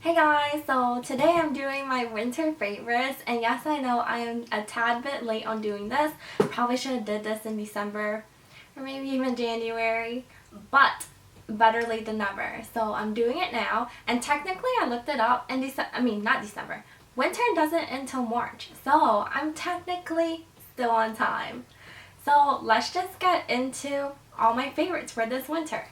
Hey guys, so today I'm doing my winter favorites, and yes, I know I am a tad bit late on doing this. Probably should have did this in December or maybe even January, but better late than never. So I'm doing it now, and technically I looked it up and not December. Winter doesn't end until March, so I'm technically still on time. So let's just get into all my favorites for this winter.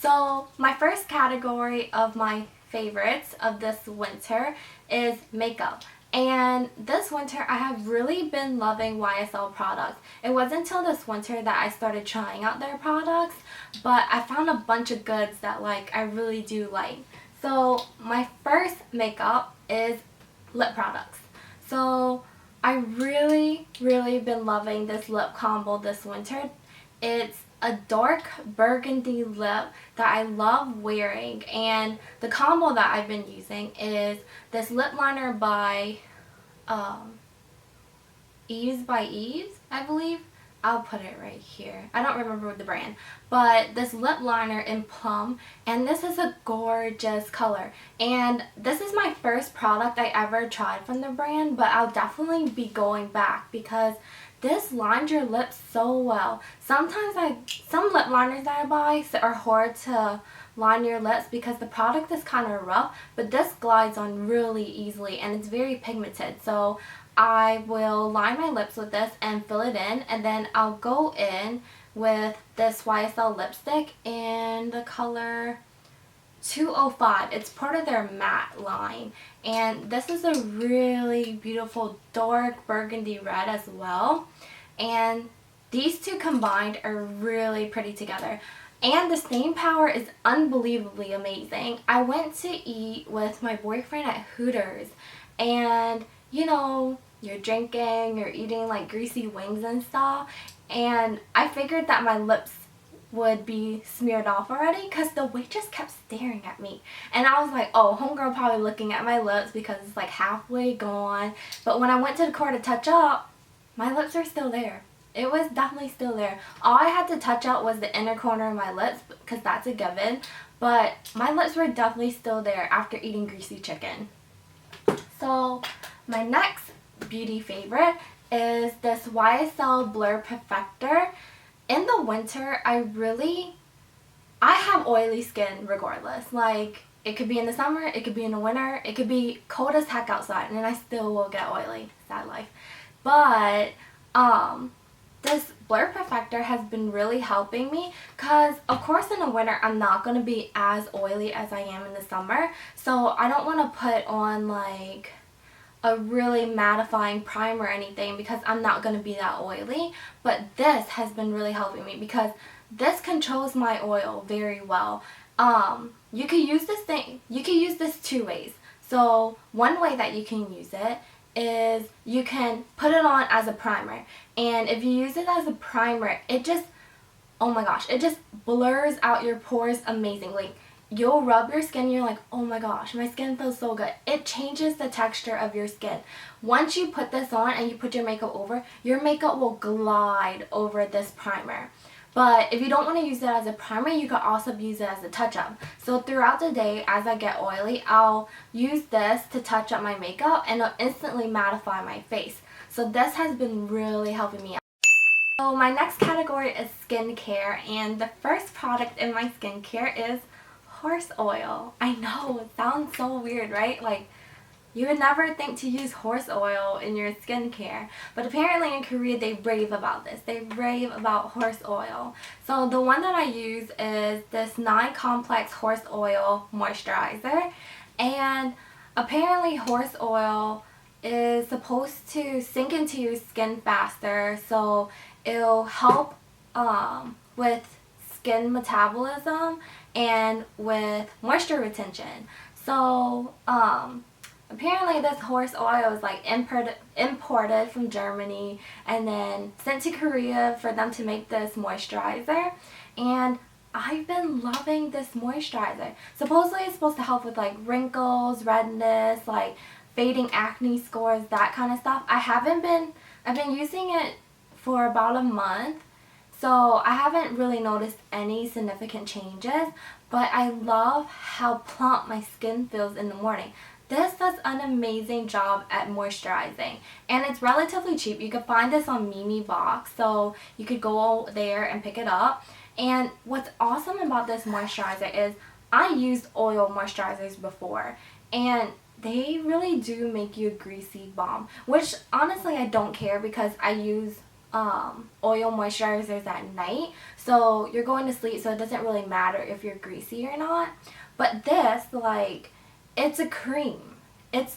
So my first category of my favorites of this winter is makeup. And this winter I have really been loving YSL products. It wasn't until this winter that I started trying out their products, but I found a bunch of goods that I really do like. So my first makeup is lip products. So I really been loving this lip combo this winter. It's a dark burgundy lip that I love wearing, and the combo that I've been using is this lip liner by Yves by Yves, I believe. I'll put it right here. I don't remember the brand, but this lip liner in PLUM, and this is a gorgeous color. And this is my first product I ever tried from the brand, but I'll definitely be going back because this lines your lips so well. Some lip liners that I buy are hard to line your lips because the product is kind of rough, but this glides on really easily and it's very pigmented. So I will line my lips with this and fill it in, and then I'll go in with this YSL lipstick in the color 205. It's part of their matte line, and this is a really beautiful dark burgundy red as well, and these two combined are really pretty together. And the staying power is unbelievably amazing. I went to eat with my boyfriend at Hooters, and you know, you're drinking, you're eating greasy wings and stuff, and I figured that my lips would be smeared off already because the waitress kept staring at me, and I was like, oh, homegirl probably looking at my lips because it's halfway gone. But when I went to the car to touch up, my lips are still there. It was definitely still there. All I had to touch out was the inner corner of my lips because that's a given, but my lips were definitely still there after eating greasy chicken. So my next beauty favorite is this YSL Blur Perfector. In the winter, I have oily skin regardless. It could be in the summer, it could be in the winter, it could be cold as heck outside, and I still will get oily. Sad life. But this Blur Perfector has been really helping me because, of course, in the winter I'm not going to be as oily as I am in the summer. So I don't want to put on a really mattifying primer or anything because I'm not going to be that oily. But this has been really helping me because this controls my oil very well. You could use this two ways. So one way that you can use it is you can put it on as a primer, and if you use it as a primer, it just, oh my gosh, it just blurs out your pores amazingly. You'll rub your skin and you're like, oh my gosh, my skin feels so good. It changes the texture of your skin. Once you put this on and you put your makeup over, your makeup will glide over this primer. But if you don't want to use it as a primer, you could also use it as a touch-up. So throughout the day, as I get oily, I'll use this to touch up my makeup and it'll instantly mattify my face. So this has been really helping me out. So my next category is skincare, and the first product in my skincare is horse oil. I know, it sounds so weird, right? You would never think to use horse oil in your skincare, but apparently in Korea they rave about this. They rave about horse oil. So the one that I use is this 9-complex horse oil moisturizer, and apparently horse oil is supposed to sink into your skin faster, so it'll help with skin metabolism and with moisture retention. So apparently this horse oil is imported from Germany and then sent to Korea for them to make this moisturizer, and I've been loving this moisturizer. Supposedly it's supposed to help with wrinkles, redness, fading acne scars, that kind of stuff. I've been using it for about a month, So I haven't really noticed any significant changes, but I love how plump my skin feels in the morning. This does an amazing job at moisturizing, and it's relatively cheap. You can find this on MemeBox, so you could go there and pick it up. And what's awesome about this moisturizer is I used oil moisturizers before, and they really do make you a greasy bomb, which honestly I don't care because I use oil moisturizers at night, so you're going to sleep, so it doesn't really matter if you're greasy or not. But this, like, it's a cream, and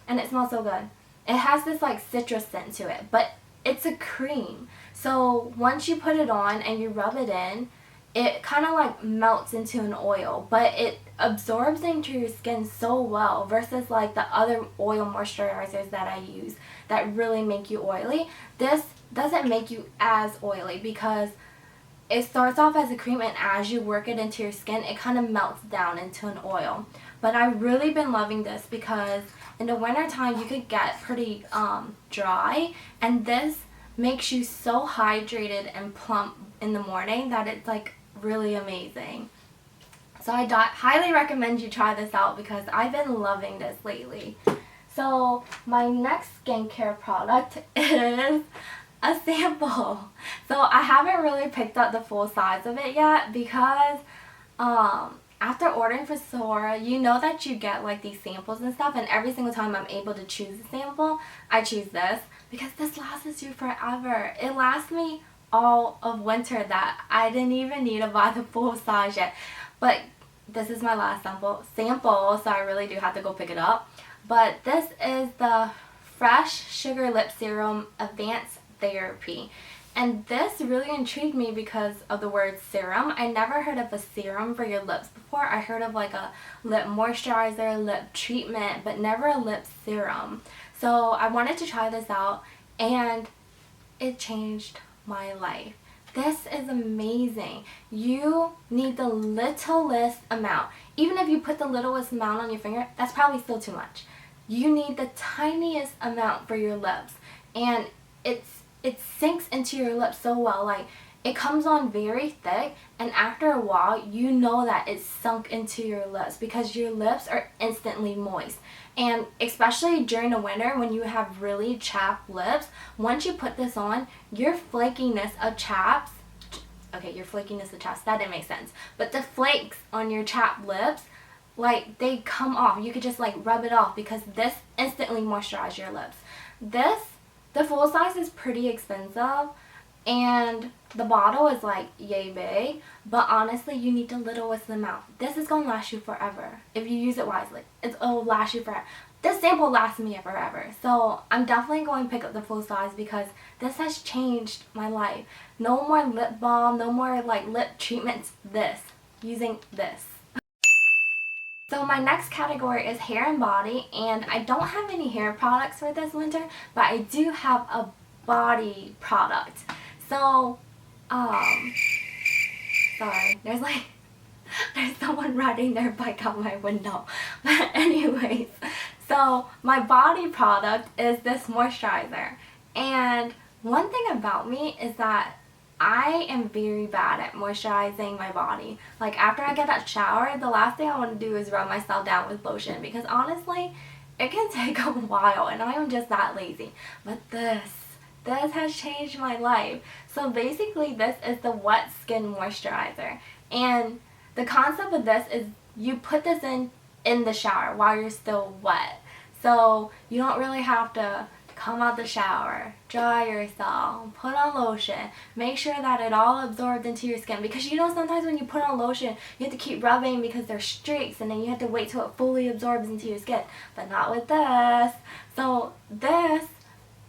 it smells so good. It has this like citrus scent to it, but it's a cream, so once you put it on and you rub it in, it kind of like melts into an oil, but it absorbs into your skin so well versus like the other oil moisturizers that I use that really make you oily. This doesn't make you as oily because it starts off as a cream, and as you work it into your skin, it kind of melts down into an oil. But I've really been loving this because in the winter time you could get pretty dry, and this makes you so hydrated and plump in the morning that it's like really amazing. So I highly recommend you try this out because I've been loving this lately. So my next skincare product is a sample. So I haven't really picked up the full size of it yet because after ordering for Sephora, you know that you get like these samples and stuff, and every single time I'm able to choose a sample, I choose this because this lasts you forever. It lasts me all of winter that I didn't even need to buy the full size yet. But this is my last sample, so I really do have to go pick it up. But this is the Fresh Sugar Lip Serum Advanced Therapy. And this really intrigued me because of the word serum. I never heard of a serum for your lips before. I heard of like a lip moisturizer, lip treatment, but never a lip serum. So I wanted to try this out, and it changed my life. This is amazing. You need the littlest amount. Even if you put the littlest amount on your finger, that's probably still too much. You need the tiniest amount for your lips, and it sinks into your lips so well. Like, it comes on very thick, and after a while you know that it's sunk into your lips because your lips are instantly moist. And especially during the winter when you have really chapped lips, once you put this on, your flakiness of chaps, that didn't make sense, but the flakes on your chapped lips, like, they come off. You could just like rub it off because this instantly moisturizes your lips. The full size is pretty expensive, and the bottle is like yay big, but honestly you need the littlest amount. This is going to last you forever if you use it wisely. It'll last you forever. This sample lasts me forever, so I'm definitely going to pick up the full size because this has changed my life. No more lip balm, no more like lip treatments. Using this. So my next category is hair and body, and I don't have any hair products for this winter, but I do have a body product. So, sorry, there's someone riding their bike out my window. But anyways, so my body product is this moisturizer. And one thing about me is that I am very bad at moisturizing my body. Like, after I get that shower, the last thing I want to do is rub myself down with lotion because honestly, it can take a while and I am just that lazy. But this has changed my life. So basically this is the wet skin moisturizer, and the concept of this is you put this in the shower while you're still wet. So you don't really have to come out the shower, dry yourself, put on lotion, make sure that it all absorbed into your skin, because you know sometimes when you put on lotion you have to keep rubbing because there's streaks, and then you have to wait till it fully absorbs into your skin. But not with this. So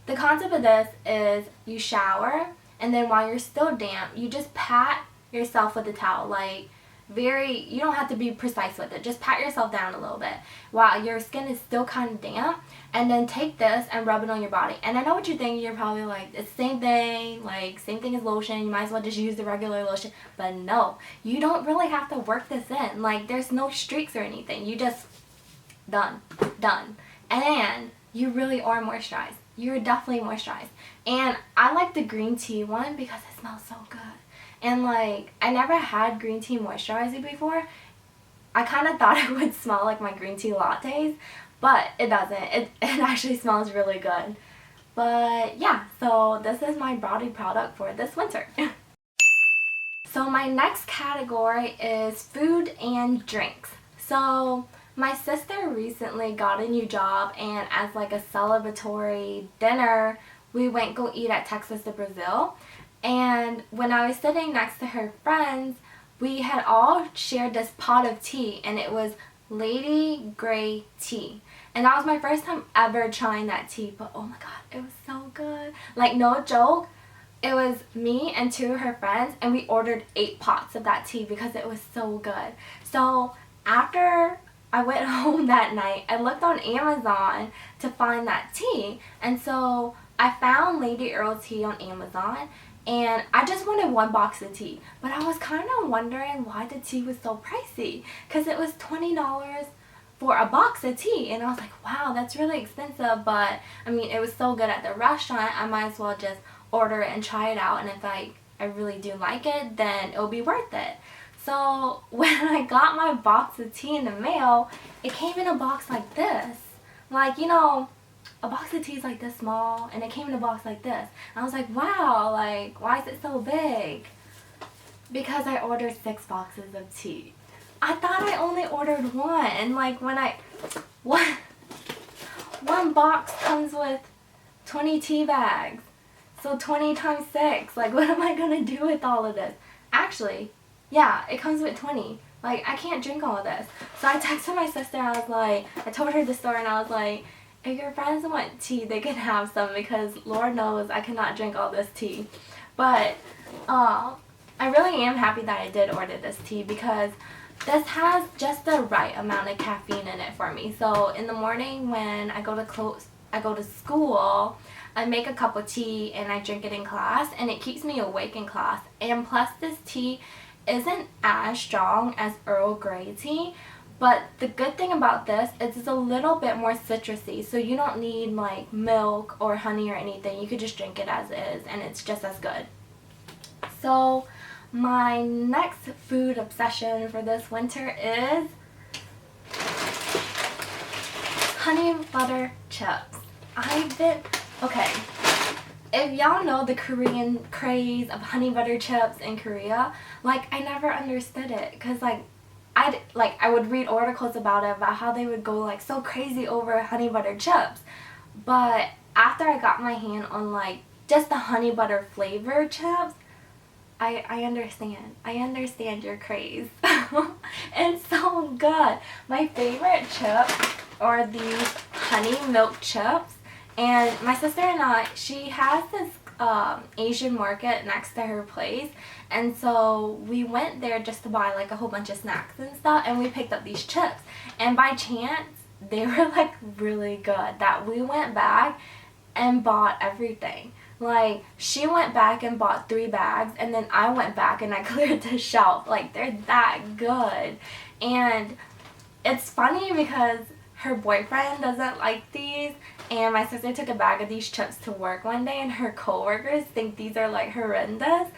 the concept of this is you shower, and then while you're still damp, you just pat yourself with a towel. Like, you don't have to be precise with it. Just pat yourself down a little bit while your skin is still kind of damp, and then take this and rub it on your body. And I know what you're thinking. You're probably like, it's the same thing, like same thing as lotion. You might as well just use the regular lotion. But no, you don't really have to work this in. Like, there's no streaks or anything. You just done, and you really are moisturized. you're definitely moisturized. And I like the green tea one because it smells so good. And like, I never had green tea moisturizer before. I kind of thought it would smell like my green tea lattes, but it doesn't. It actually smells really good. But yeah, so this is my body product for this winter. So my next category is food and drinks. So my sister recently got a new job, and as like a celebratory dinner, we went go eat at Texas de Brazil. And when I was sitting next to her friends, we had all shared this pot of tea, and it was Lady Grey tea. And that was my first time ever trying that tea, but oh my god, it was so good. Like, no joke, it was me and 2 of her friends, and we ordered 8 pots of that tea because it was so good. So after I went home that night, I looked on Amazon to find that tea, and so I found Lady Earl tea on Amazon, and I just wanted 1 box of tea. But I was kind of wondering why the tea was so pricey, because it was $20 for a box of tea, and I was like, wow, that's really expensive. But I mean, it was so good at the restaurant, I might as well just order it and try it out, and if I really do like it, then it'll be worth it. So when I got my box of tea in the mail, it came in a box like this. Like, you know, a box of tea is like this small, and it came in a box like this. And I was like, wow, like, why is it so big? Because I ordered 6 boxes of tea. I thought I only ordered 1, and like when one box comes with 20 tea bags. So 20 times 6, like what am I gonna do with all of this? Actually, yeah, it comes with 20. Like, I can't drink all of this. So I texted my sister, I was like, I told her the story, and I was like, if your friends want tea, they can have some, because Lord knows I cannot drink all this tea. But I really am happy that I did order this tea, because this has just the right amount of caffeine in it for me. So in the morning when I go to school, I make a cup of tea and I drink it in class, and it keeps me awake in class. And plus, this tea isn't as strong as Earl Grey tea, but the good thing about this is it's a little bit more citrusy, so you don't need like milk or honey or anything. You could just drink it as is, and it's just as good. So my next food obsession for this winter is honey butter chips. Okay, if y'all know the Korean craze of honey butter chips in Korea, like, I never understood it, because like I would read articles about it, about how they would go like so crazy over honey butter chips. But after I got my hand on like just the honey butter flavored chips, I understand. I understand your craze. It's so good. My favorite chips are these honey milk chips. And my sister and I, she has this Asian market next to her place, and so we went there just to buy like a whole bunch of snacks and stuff, and we picked up these chips, and by chance they were like really good that we went back and bought everything. Like, she went back and bought 3 bags, and then I went back and I cleared the shelf. Like, they're that good. And it's funny because her boyfriend doesn't like these, and my sister took a bag of these chips to work one day, and her coworkers think these are like horrendous.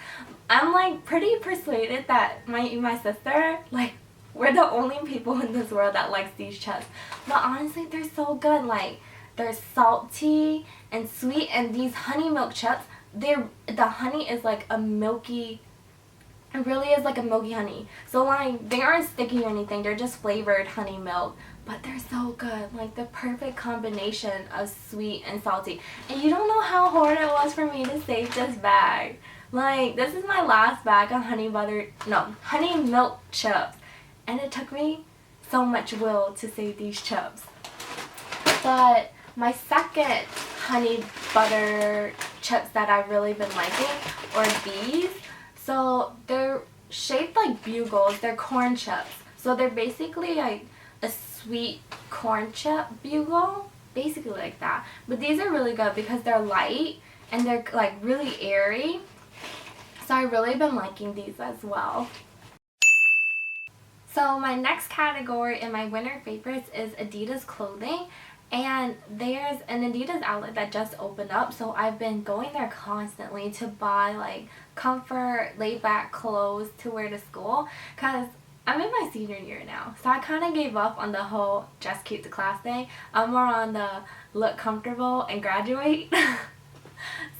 I'm like pretty persuaded that my sister, like, we're the only people in this world that likes these chips. But honestly, they're so good. Like, they're salty and sweet, and these honey milk chips, the honey is like a milky, it really is like a milky honey. So like, they aren't sticky or anything, they're just flavored honey milk, but they're so good. Like, the perfect combination of sweet and salty. And you don't know how hard it was for me to save this bag. Like, this is my last bag of honey milk chips, and it took me so much will to save these chips. But my second honey butter chips that I've really been liking are these. So they're shaped like bugles. They're corn chips. So they're basically like a sweet corn chip bugle. Basically like that. But these are really good because they're light and they're like really airy. So I've really been liking these as well. So my next category in my winter favorites is Adidas clothing. And there's an Adidas outlet that just opened up, so I've been going there constantly to buy like comfort, laid back clothes to wear to school, because I'm in my senior year now. So I kind of gave up on the whole dress cute to class thing. I'm more on the look comfortable and graduate.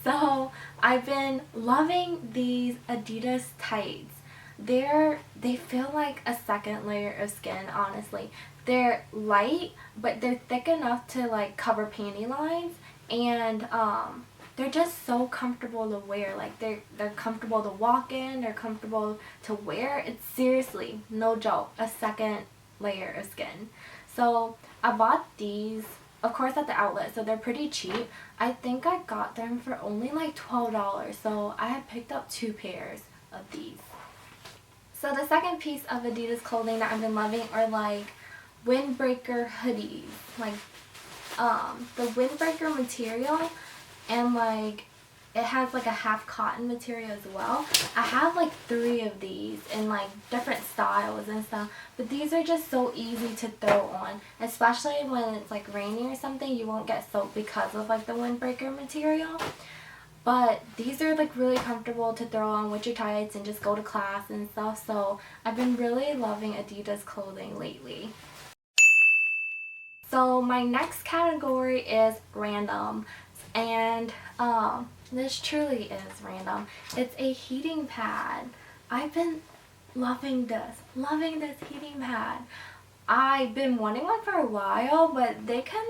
So I've been loving these Adidas tights. They feel like a second layer of skin, honestly. They're light, but they're thick enough to like cover panty lines, and they're just so comfortable to wear. Like they're comfortable to walk in, they're comfortable to wear. It's seriously, no joke, a second layer of skin. So I bought these, of course, at the outlet, so they're pretty cheap. I think I got them for only like $12, so I had picked up 2 pairs of these. So the second piece of Adidas clothing that I've been loving are like windbreaker hoodies. Like the windbreaker material, and like it has like a half cotton material as well. I have like 3 of these in like different styles and stuff, but these are just so easy to throw on, especially when it's like rainy or something. You won't get soaked because of like the windbreaker material. But these are like really comfortable to throw on with your tights and just go to class and stuff. So I've been really loving Adidas clothing lately. So my next category is random, and this truly is random. It's a heating pad. I've been loving this heating pad. I've been wanting one for a while, but they can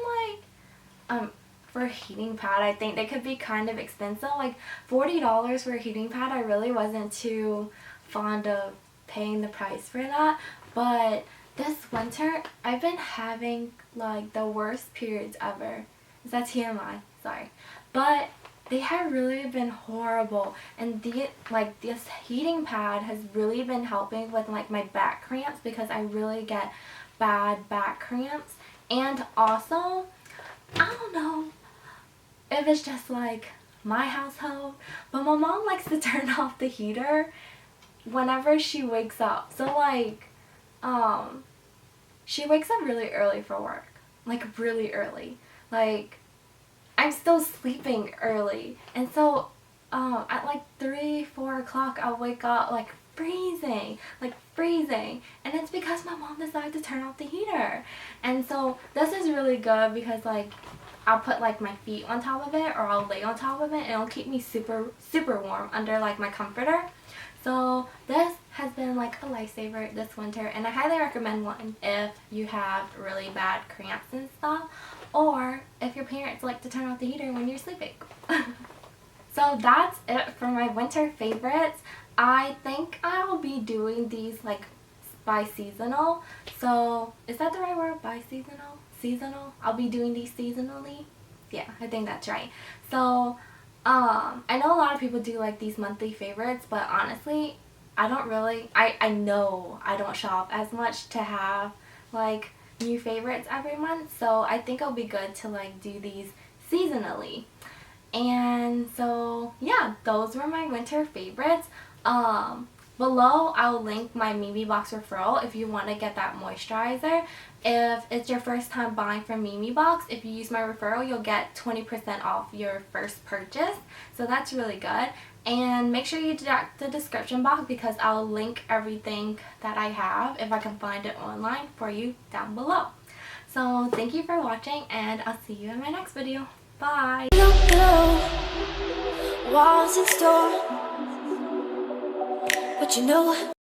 like for a heating pad, I think they could be kind of expensive. Like $40 for a heating pad, I really wasn't too fond of paying the price for that. But this winter, I've been having like the worst periods ever. Is that TMI? Sorry. But they have really been horrible, and this heating pad has really been helping with like my back cramps, because I really get bad back cramps. And also, I don't know if it's just like my household, but my mom likes to turn off the heater whenever she wakes up. So like she wakes up really early for work, like really early. Like I'm still sleeping early, and so at like 3-4 o'clock I'll wake up like freezing, and it's because my mom decided to turn off the heater. And so this is really good because like I'll put like my feet on top of it, or I'll lay on top of it, and it'll keep me super warm under like my comforter. So this has been like a lifesaver this winter, and I highly recommend one if you have really bad cramps and stuff, or if your parents like to turn off the heater when you're sleeping. So that's it for my winter favorites. I think I'll be doing these like bi-seasonal. So is that the right word? Bi-seasonal? Seasonal? I'll be doing these seasonally. Yeah, I think that's right. So I know a lot of people do like these monthly favorites, but honestly I don't really, I know I don't shop as much to have like new favorites every month, so I think it'll be good to like do these seasonally. And so yeah, those were my winter favorites. Below I'll link my MemeBox referral if you want to get that moisturizer. If it's your first time buying from MemeBox, if you use my referral, you'll get 20% off your first purchase. So that's really good. And make sure you check the description box, because I'll link everything that I have, if I can find it online, for you down below. So thank you for watching, and I'll see you in my next video. Bye! Walls in store, but you know